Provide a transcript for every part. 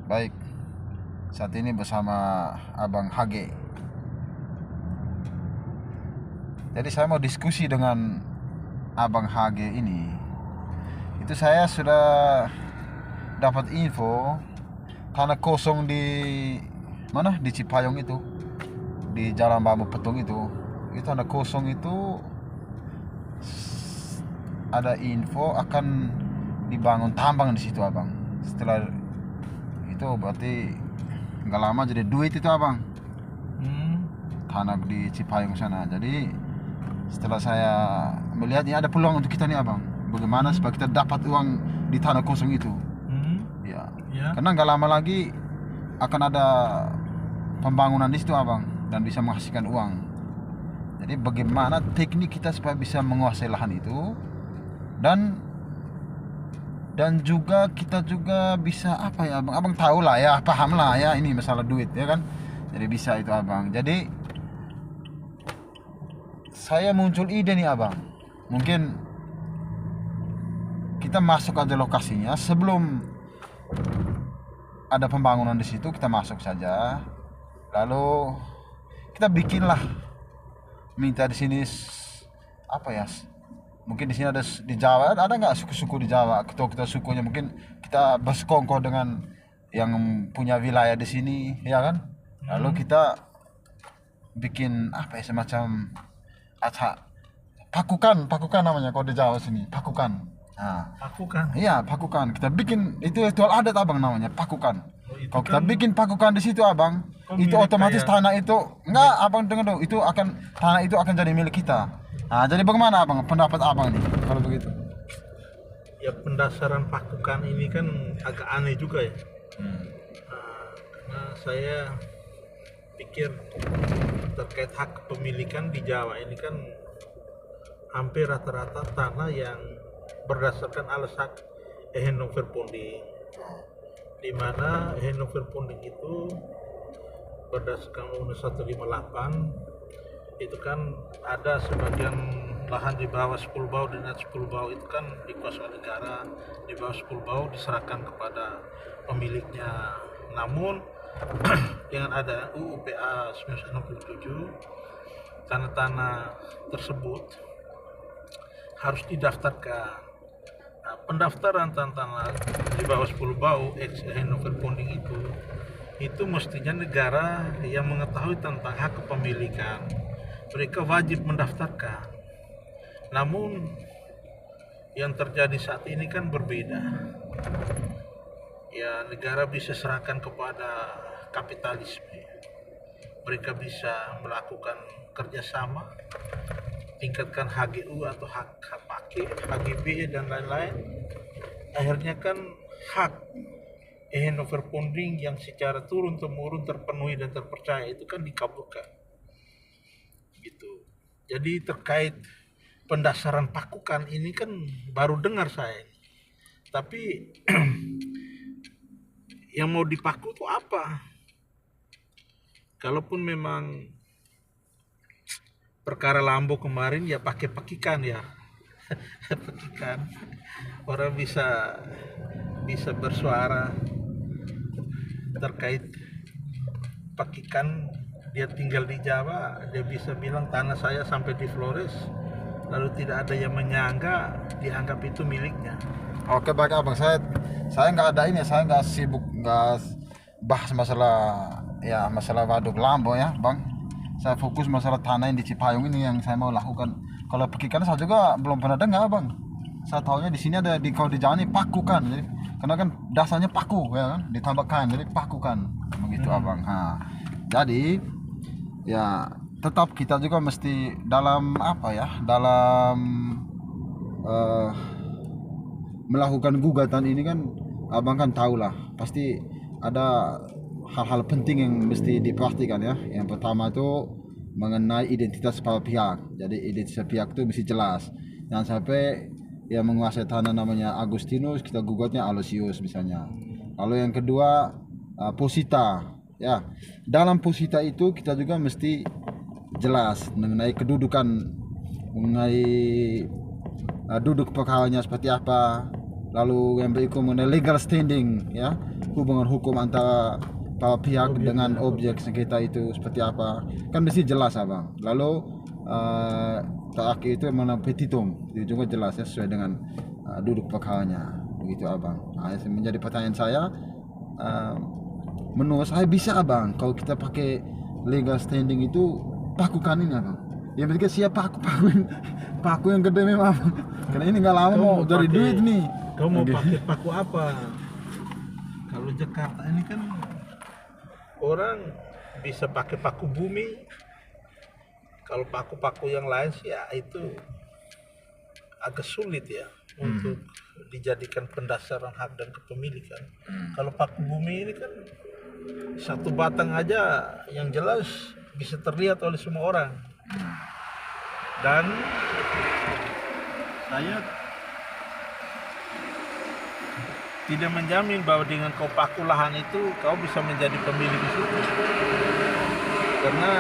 Baik, saat ini bersama Abang HG. Jadi saya mau diskusi dengan Abang HG ini. Itu saya sudah dapat info tanah kosong di mana? Di Cipayung itu, di Jalan Bambu Petung itu. Itu tanah kosong itu ada info akan dibangun tambang di situ, Abang. Setelah itu berarti nggak lama jadi duit itu, Abang. Tanah di Cipayung sana. Jadi setelah saya melihat ini ada peluang untuk kita nih, Abang. Bagaimana supaya kita dapat uang di tanah kosong itu? Ya. Karena nggak lama lagi akan ada pembangunan di situ, Abang, dan bisa menghasilkan uang. Jadi bagaimana teknik kita supaya bisa menguasai lahan itu, dan juga kita juga bisa apa ya, abang tahu lah ya, paham lah ya, ini masalah duit ya kan. Jadi bisa itu, Abang. Jadi saya muncul ide nih, Abang. Mungkin kita masuk aja lokasinya sebelum ada pembangunan di situ, kita masuk saja. Lalu kita bikinlah, minta di sini apa ya? Mungkin di sini ada di Jawa, ada nggak suku-suku di Jawa? Ketua-ketua sukunya mungkin kita bersekongkol dengan yang punya wilayah di sini, ya kan? Lalu kita bikin apa ya, semacam pakukan namanya kalau di Jawa sini, pakukan. Nah, Pakukan. iya, pakukan. Kita bikin itu ritual adat, Abang, namanya pakukan. Itu Kalau kita kan bikin pakukan di situ, Abang, itu milik otomatis kayak- tanah itu enggak, Abang, dengar dulu, itu akan tanah itu akan jadi milik kita. Nah, jadi bagaimana, Abang, pendapat Abang nih kalau begitu? ya pendasaran pakukan ini kan agak aneh juga ya. Karena saya pikir terkait hak kepemilikan di Jawa ini kan hampir rata-rata tanah yang berdasarkan alas hak Ehenoverponding, di mana Ehenoverponding itu berdasarkan Undang 158 itu kan ada sebagian lahan di bawah 10 bau dan atas 10 bau itu kan dikuasai negara, di bawah 10 bau diserahkan kepada pemiliknya. Namun dengan ada UU PA 1967, tanah-tanah tersebut harus didaftarkan. Nah, pendaftaran tanah di bawah 10 bau ex Ehenoverponding itu mestinya negara yang mengetahui tentang hak kepemilikan, mereka wajib mendaftarkan. Namun yang terjadi saat ini kan berbeda. Ya, negara bisa serahkan kepada kapitalisme. Mereka bisa melakukan kerjasama, tingkatkan HGU atau hak pakai, HGB dan lain-lain. Akhirnya kan hak Ehenoverponding yang secara turun-temurun terpenuhi dan terpercaya itu kan dikabulkan. Gitu. Jadi terkait pendasaran pakukan ini kan baru dengar saya. Tapi yang mau dipaku itu apa? Kalaupun memang perkara Lambo kemarin ya pakai pakikan ya. Pakikan. Orang bisa bersuara terkait pakikan. Dia tinggal di Jawa, dia bisa bilang tanah saya sampai di Flores, lalu tidak ada yang menyangka, dianggap itu miliknya. Oke, baik, Abang. Saya nggak ada ini, saya nggak sibuk, nggak bahas masalah ya, masalah waduk Lambo ya, Bang. Saya fokus masalah tanah yang di Cipayung ini yang saya mau lakukan. Kalau pekikan saya juga belum pernah dengar, Bang. Saya tahunya di sini ada, kalau di Jawa ini pakukan. Jadi karena kan dasarnya paku ya kan, ditambahkan jadi pakukan begitu, Abang. Nah, jadi ya tetap kita juga mesti dalam apa ya, dalam melakukan gugatan ini kan, Abang kan tahu lah, pasti ada hal-hal penting yang mesti diperhatikan ya. Yang pertama itu mengenai identitas para pihak. Jadi identitas pihak itu mesti jelas. Jangan sampai yang menguasai tanah namanya Agustinus, kita gugatnya Aloysius misalnya. Lalu yang kedua, posita ya. Dalam posita itu kita juga mesti jelas mengenai kedudukan, mengenai duduk perkaranya seperti apa, Lalu yang berikut mengenai legal standing, ya, hubungan hukum antara para pihak dengan objek sengketa itu seperti apa, kan mesti jelas abang. Lalu terakhir itu mana petitum itu juga jelas ya, sesuai dengan duduk perkaranya, begitu abang. Menjadi pertanyaan saya, menurut saya bisa abang kalau kita pakai legal standing itu pakukan ini abang. Yang penting siap paku yang gede memang. Karena ini nggak lama mau dari duit nih. Kau mau pakai paku apa? Kalau Jakarta ini kan orang bisa pakai paku bumi. Kalau paku-paku yang lain sih ya itu agak sulit ya untuk dijadikan pendasaran hak dan kepemilikan. Kalau paku bumi ini kan satu batang aja yang jelas bisa terlihat oleh semua orang. Dan saya tidak menjamin bahwa dengan kau paku lahan itu kau bisa menjadi pemilik di situ. Karena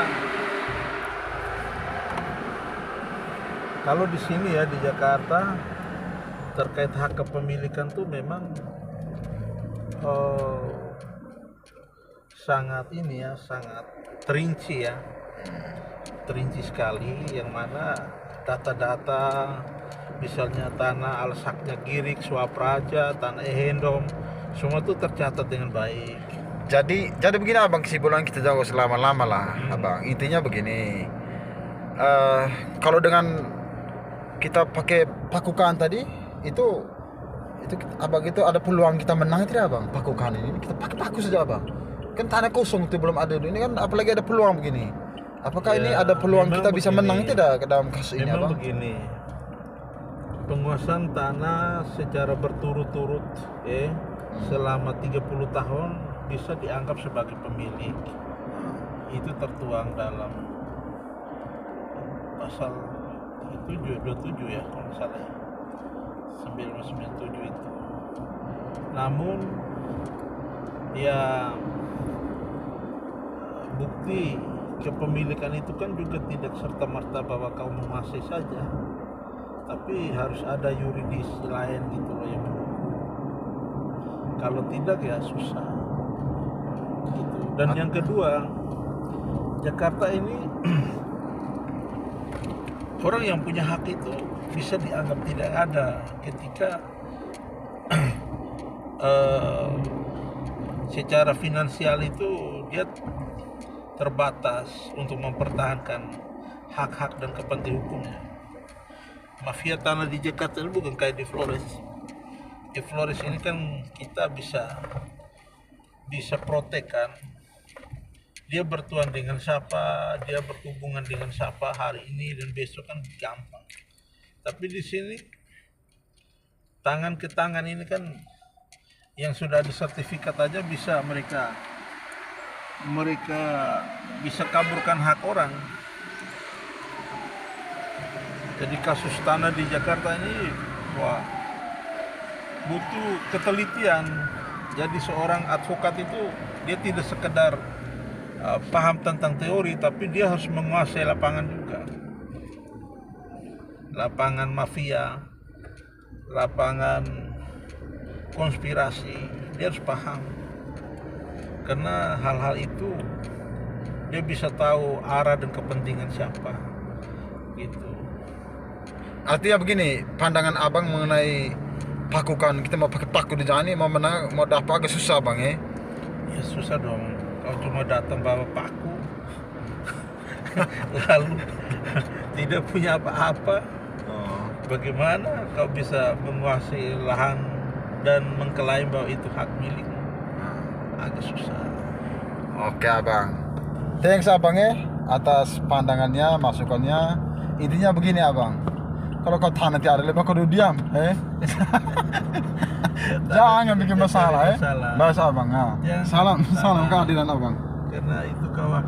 kalau di sini ya di Jakarta terkait hak kepemilikan tuh memang sangat ini ya, sangat terinci ya. Terinci sekali, yang mana data-data misalnya tanah Alsaknya Girik, Swapraja, tanah Ehendom, semua itu tercatat dengan baik. Jadi begini abang, kesimpulan kita jauh selama-lama lah abang. Intinya begini, kalau dengan kita pakai pakukan tadi itu abang, itu ada peluang kita menang tidak abang? Pakukan ini kita pakai paku saja abang. Kan tanah kosong itu belum ada, ini kan apalagi ada peluang begini. Apakah ini ada peluang kita bisa menang tidak ke dalam kasus ini abang? Memang begini, penguasaan tanah secara berturut-turut selama 30 tahun bisa dianggap sebagai pemilik. Itu tertuang dalam pasal 27 ya kalau nggak salah, 997 itu. Namun ya bukti kepemilikan itu kan juga tidak serta-merta bahwa kau menguasai saja, tapi harus ada yuridis lain gitu loh yang mendukung. Kalau tidak ya susah gitu. Dan yang kedua, Jakarta ini orang yang punya hak itu bisa dianggap tidak ada ketika secara finansial itu dia terbatas untuk mempertahankan hak-hak dan kepentingan hukumnya. Mafia tanah di Jakarta ini bukan kayak di Flores. Di Flores ini kan kita bisa protekkan. Dia bertuan dengan siapa, dia berhubungan dengan siapa hari ini dan besok kan gampang. Tapi di sini tangan ke tangan ini kan yang sudah ada sertifikat aja bisa mereka bisa kaburkan hak orang. Jadi kasus tanah di Jakarta ini butuh ketelitian. Jadi seorang advokat itu dia tidak sekedar paham tentang teori, tapi dia harus menguasai lapangan juga. Lapangan mafia, lapangan konspirasi, dia harus paham. Karena hal-hal itu dia bisa tahu arah dan kepentingan siapa gitu. Artinya begini, pandangan abang mengenai pakukan, kita mau pakai paku di jalan ini mau menang, mau dapat agak susah bang ya? Ya susah dong, kau cuma datang bawa paku lalu tidak punya apa-apa. Bagaimana kau bisa menguasai lahan dan mengklaim bahwa itu hak milik? Agak susah. Oke abang, thanks abang ya atas pandangannya, masukannya. Intinya begini abang, kalau kau tanah tiada lebar kau diam, jangan bikin masalah, bahasa abang. Salam keadilan abang. Karena itu kawan.